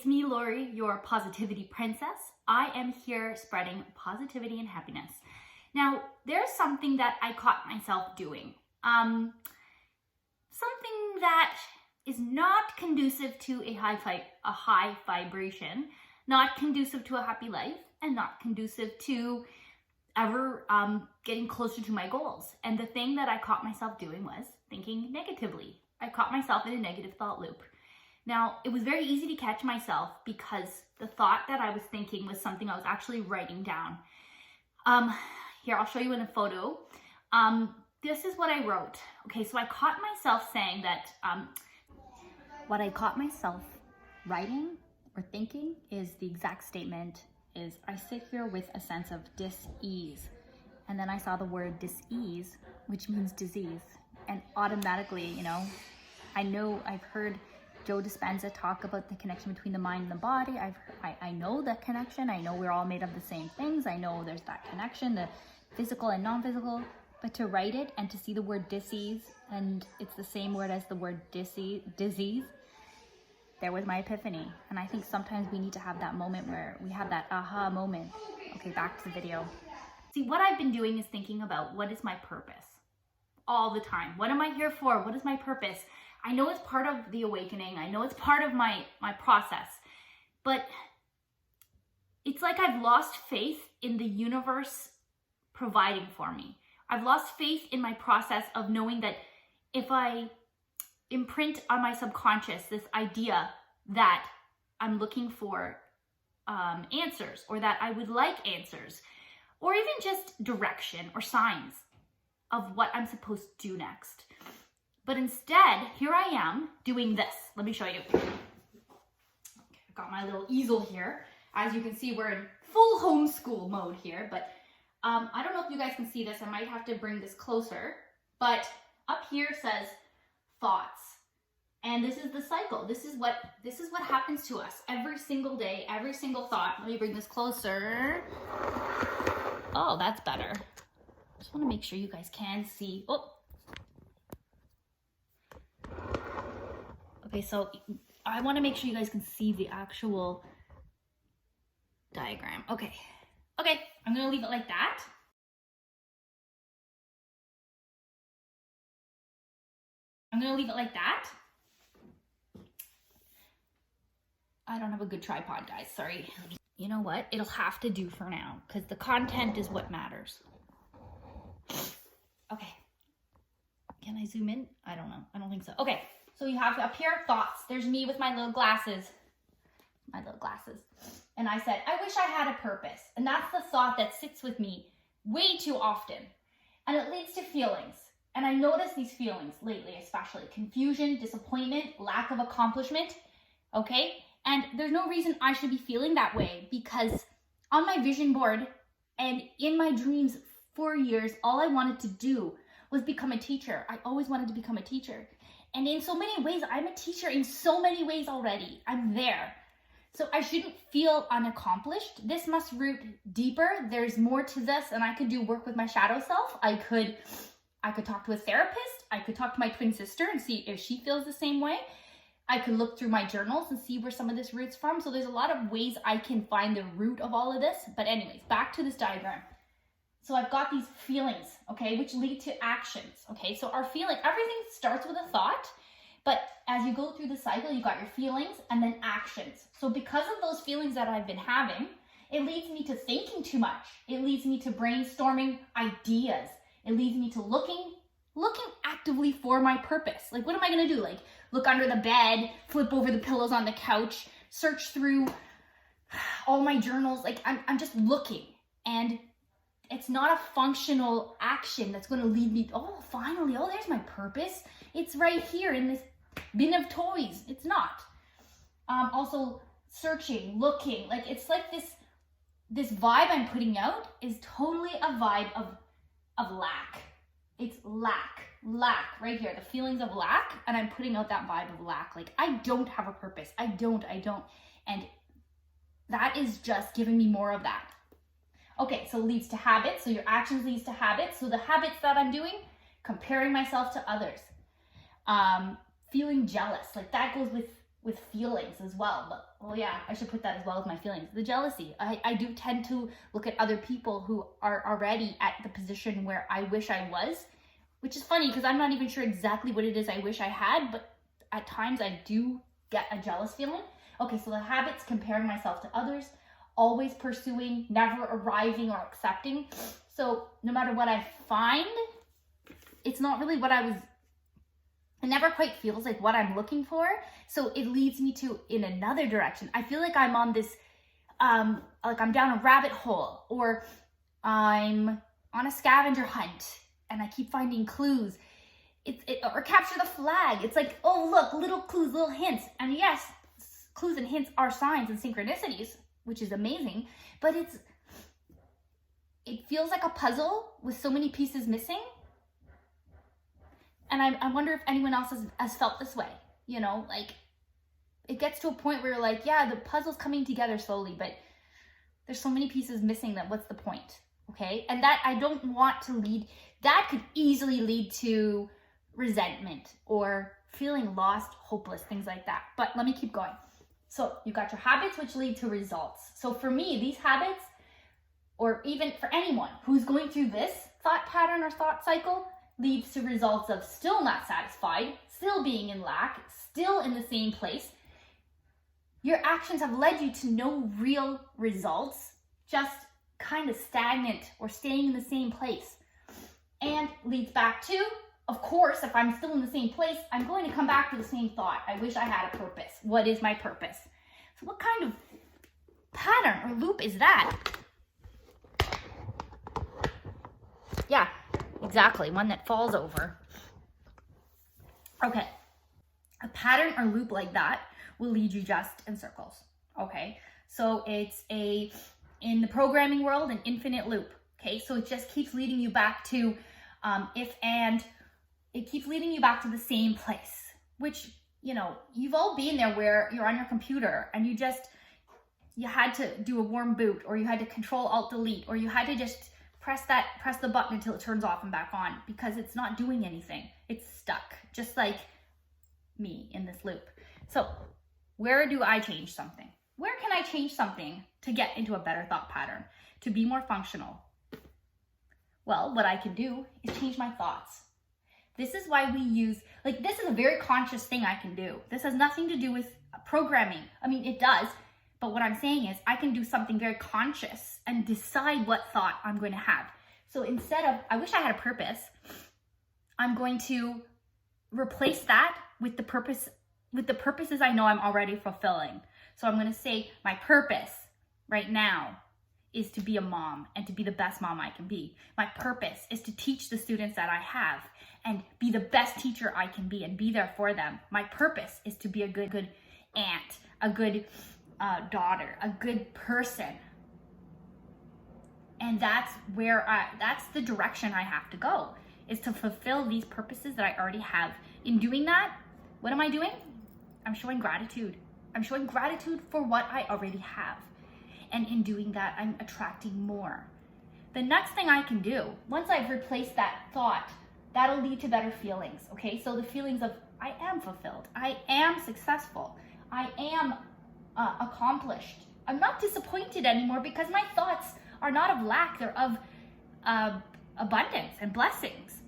It's me, Lori, your positivity princess. I am here spreading positivity and happiness. Now, there's something that I caught myself doing. Something that is not conducive to a high vibration, not conducive to a happy life, and not conducive to ever getting closer to my goals. And the thing that I caught myself doing was thinking negatively. I caught myself in a negative thought loop. Now, it was very easy to catch myself because the thought that I was thinking was something I was actually writing down. Here, I'll show you in a photo. This is what I wrote. Okay, so I caught myself saying that, what I caught myself writing or thinking is the exact statement is, I sit here with a sense of dis-ease. And then I saw the word dis-ease, which means disease. And automatically, I know I've heard Joe Dispenza talk about the connection between the mind and the body. I know that connection. I know we're all made of the same things. I know there's that connection, the physical and non-physical. But to write it and to see the word disease, and it's the same word as the word disease, there was my epiphany. And I think sometimes we need to have that moment where we have that aha moment. Okay, back to the video. See, what I've been doing is thinking about what is my purpose all the time. What am I here for? What is my purpose? I know it's part of the awakening. I know it's part of my process, but it's like I've lost faith in the universe providing for me. I've lost faith in my process of knowing that if I imprint on my subconscious this idea that I'm looking for answers, or that I would like answers, or even just direction or signs of what I'm supposed to do next. But instead, here I am doing this. Let me show you. Okay, I've got my little easel here. As you can see, we're in full homeschool mode here, but I don't know if you guys can see this. I might have to bring this closer, but up here says thoughts. And this is the cycle. This is what happens to us every single day, every single thought. Let me bring this closer. Oh, that's better. Just want to make sure you guys can see. Oh. Okay, so I want to make sure you guys can see the actual diagram. Okay, I'm going to leave it like that. I don't have a good tripod, guys. Sorry. You know what? It'll have to do for now because the content is what matters. Okay. Can I zoom in? I don't know. I don't think so. Okay. So you have up here thoughts. There's me with my little glasses. And I said, I wish I had a purpose. And that's the thought that sits with me way too often. And it leads to feelings. And I notice these feelings lately, especially confusion, disappointment, lack of accomplishment. Okay? And there's no reason I should be feeling that way, because on my vision board and in my dreams for years, all I wanted to do was become a teacher. I always wanted to become a teacher. And in so many ways, I'm a teacher in so many ways already. I'm there. So I shouldn't feel unaccomplished. This must root deeper. There's more to this, and I could do work with my shadow self. I could talk to a therapist. I could talk to my twin sister and see if she feels the same way. I could look through my journals and see where some of this roots from. So there's a lot of ways I can find the root of all of this. But anyways, back to this diagram. So I've got these feelings, okay, which lead to actions, okay? So our feeling, everything starts with a thought, but as you go through the cycle, you got your feelings and then actions. So because of those feelings that I've been having, it leads me to thinking too much. It leads me to brainstorming ideas. It leads me to looking actively for my purpose. Like, what am I gonna do? Like, look under the bed, flip over the pillows on the couch, search through all my journals. Like, I'm just looking, and it's not a functional action that's going to lead me, oh, finally, oh, there's my purpose. It's right here in this bin of toys. It's not. Also searching, looking, like it's like this vibe I'm putting out is totally a vibe of lack. It's lack right here, the feelings of lack, and I'm putting out that vibe of lack. Like, I don't have a purpose. I don't. And that is just giving me more of that. Okay, so leads to habits. So your actions leads to habits. So the habits that I'm doing, comparing myself to others, feeling jealous, like that goes with feelings as well. But well, yeah, I should put that as well as my feelings. The jealousy. I do tend to look at other people who are already at the position where I wish I was, which is funny because I'm not even sure exactly what it is I wish I had, but at times I do get a jealous feeling. Okay, so the habits: comparing myself to others, always pursuing, never arriving or accepting. So no matter what I find, it's not really what it never quite feels like what I'm looking for. So it leads me to in another direction. I feel like I'm on this, like I'm down a rabbit hole, or I'm on a scavenger hunt and I keep finding clues. Or capture the flag. It's like, oh, look, little clues, little hints. And yes, clues and hints are signs and synchronicities, which is amazing, but it feels like a puzzle with so many pieces missing. And I wonder if anyone else has felt this way, you know, like it gets to a point where you're like, yeah, the puzzle's coming together slowly, but there's so many pieces missing that what's the point, okay? And that I don't want to lead, that could easily lead to resentment or feeling lost, hopeless, things like that. But let me keep going. So you've got your habits, which lead to results. So for me, these habits, or even for anyone who's going through this thought pattern or thought cycle, leads to results of still not satisfied, still being in lack, still in the same place. Your actions have led you to no real results, just kind of stagnant or staying in the same place. And leads back to, of course, if I'm still in the same place, I'm going to come back to the same thought. I wish I had a purpose. What is my purpose? So what kind of pattern or loop is that? Yeah, exactly. One that falls over. Okay. A pattern or loop like that will lead you just in circles. Okay. So it's in the programming world, an infinite loop. Okay. So it just keeps leading you back to it keeps leading you back to the same place, which, you know, you've all been there where you're on your computer and you had to do a warm boot, or you had to Control Alt Delete, or you had to just press the button until it turns off and back on because it's not doing anything. It's stuck, just like me in this loop. So where do I change something? Where can I change something to get into a better thought pattern, to be more functional? Well, what I can do is change my thoughts. This is why we use, like, this is a very conscious thing I can do. This has nothing to do with programming. I mean, it does, but what I'm saying is I can do something very conscious and decide what thought I'm going to have. So instead of, I wish I had a purpose, I'm going to replace that with the purposes I know I'm already fulfilling. So I'm going to say my purpose right now is to be a mom and to be the best mom I can be. My purpose is to teach the students that I have and be the best teacher I can be and be there for them. My purpose is to be a good aunt, a good daughter, a good person. And that's the direction I have to go, is to fulfill these purposes that I already have. In doing that, what am I doing? I'm showing gratitude. I'm showing gratitude for what I already have. And in doing that, I'm attracting more. The next thing I can do, once I've replaced that thought, that'll lead to better feelings, okay? So the feelings of, I am fulfilled, I am successful, I am accomplished. I'm not disappointed anymore because my thoughts are not of lack, they're of abundance and blessings.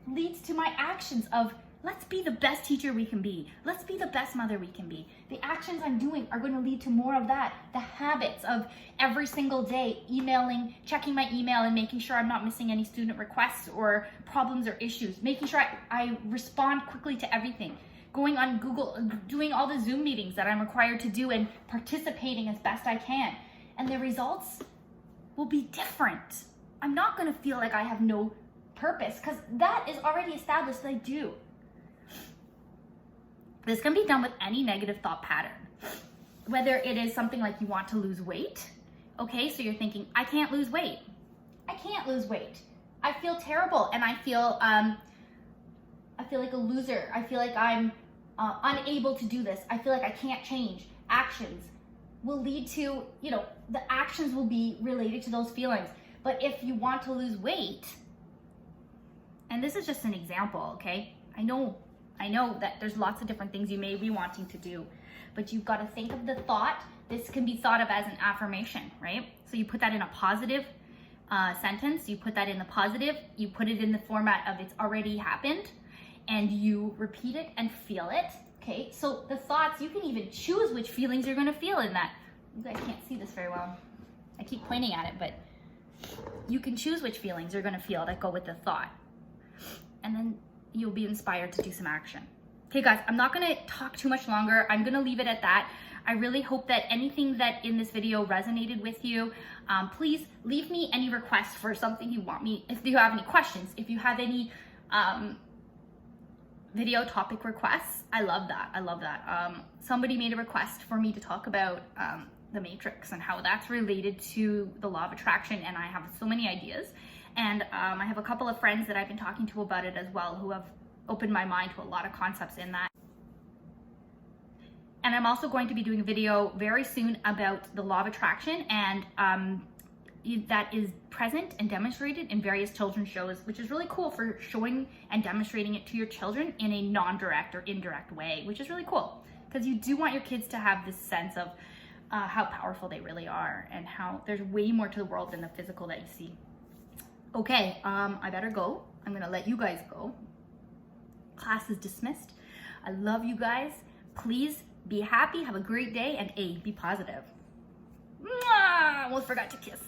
Leads to my actions of, let's be the best teacher we can be. Let's be the best mother we can be. The actions I'm doing are going to lead to more of that. The habits of every single day emailing, checking my email and making sure I'm not missing any student requests or problems or issues. Making sure I respond quickly to everything. Going on Google, doing all the Zoom meetings that I'm required to do and participating as best I can. And the results will be different. I'm not going to feel like I have no purpose because that is already established that I do. This can be done with any negative thought pattern. Whether it is something like you want to lose weight, okay, so you're thinking, I can't lose weight. I can't lose weight. I feel terrible and I feel like a loser. I feel like I'm unable to do this. I feel like I can't change. Actions will lead to, the actions will be related to those feelings. But if you want to lose weight, and this is just an example, okay? I know I know that there's lots of different things you may be wanting to do, but you've got to think of the thought. This can be thought of as an affirmation, right? So you put that in a positive sentence, you put that in the positive, you put it in the format of it's already happened, and you repeat it and feel it, okay? So the thoughts, you can even choose which feelings you're gonna feel in that. You guys can't see this very well. I keep pointing at it, but you can choose which feelings you're gonna feel that go with the thought. And then you'll be inspired to do some action. Okay guys, I'm not gonna talk too much longer. I'm gonna leave it at that. I really hope that anything that in this video resonated with you. Please leave me any requests for something you want me, if you have any questions, if you have any video topic requests, I love that, I love that. Somebody made a request for me to talk about the matrix and how that's related to the law of attraction, and I have so many ideas. And I have a couple of friends that I've been talking to about it as well, who have opened my mind to a lot of concepts in that. And I'm also going to be doing a video very soon about the law of attraction, and that is present and demonstrated in various children's shows, which is really cool for showing and demonstrating it to your children in a non-direct or indirect way, which is really cool because you do want your kids to have this sense of how powerful they really are and how there's way more to the world than the physical that you see. Okay, I better go. I'm gonna let you guys go. Class is dismissed. I love you guys. Please be happy, have a great day, and be positive. Mwah! Almost forgot to kiss.